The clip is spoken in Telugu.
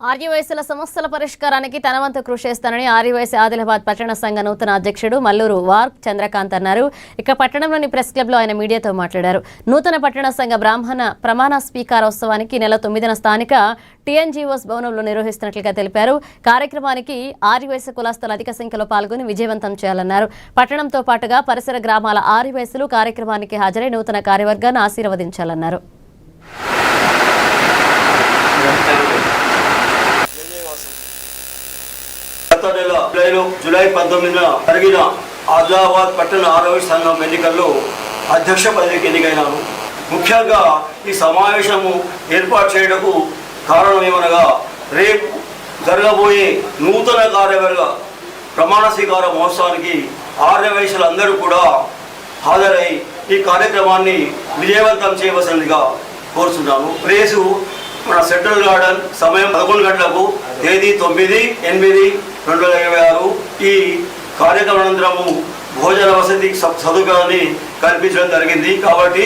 ఆర్యవైశ్యుల సమస్యల పరిష్కారానికి తన వంతు కృషి చేస్తానని ఆర్యవైశ్య ఆదిలాబాద్ పట్టణ సంఘ నూతన అధ్యక్షుడు మల్లూరు వార్ చంద్రకాంత్ అన్నారు. ఇక పట్టణంలోని ప్రెస్ క్లబ్ లో ఆయన మీడియాతో మాట్లాడారు. నూతన పట్టణ సంఘ బ్రాహ్మణ ప్రమాణ స్వీకారోత్సవానికి నెల 9న స్థానిక టీఎన్జీఓస్ భవనంలో నిర్వహిస్తున్నట్లుగా తెలిపారు. కార్యక్రమానికి ఆర్యవైశ్య కులస్తులు అధిక సంఖ్యలో పాల్గొని విజయవంతం చేయాలన్నారు. పట్టణంతో పాటుగా పరిసర గ్రామాల ఆర్యవైశ్యులు కార్యక్రమానికి హాజరై నూతన కార్యవర్గాన్ని ఆశీర్వదించాలన్నారు. జూలై 19న జరిగిన ఆదిలాబాద్ పట్టణ ఆర్యవైశ్య సంఘం ఎన్నికల్లో అధ్యక్ష పదవికి ఎన్నికైనాను. ముఖ్యంగా ఈ సమావేశము ఏర్పాటు చేయడానికి కారణం ఏమనగా రేపు జరగబోయే నూతన కార్యవర్గ ప్రమాణ స్వీకార మహోత్సవానికి ఆర్యవైశ్యులందరూ కూడా హాజరై ఈ కార్యక్రమాన్ని విజయవంతం చేయవలసిందిగా కోరుతున్నాను. రేసు మన సెంట్రల్ గార్డెన్ సమయం 11 గంటలకు తేదీ 9/8/2026 ఈ కార్యక్రమం అనంతరము భోజన వసతి సదుపాయాన్ని కల్పించడం జరిగింది. కాబట్టి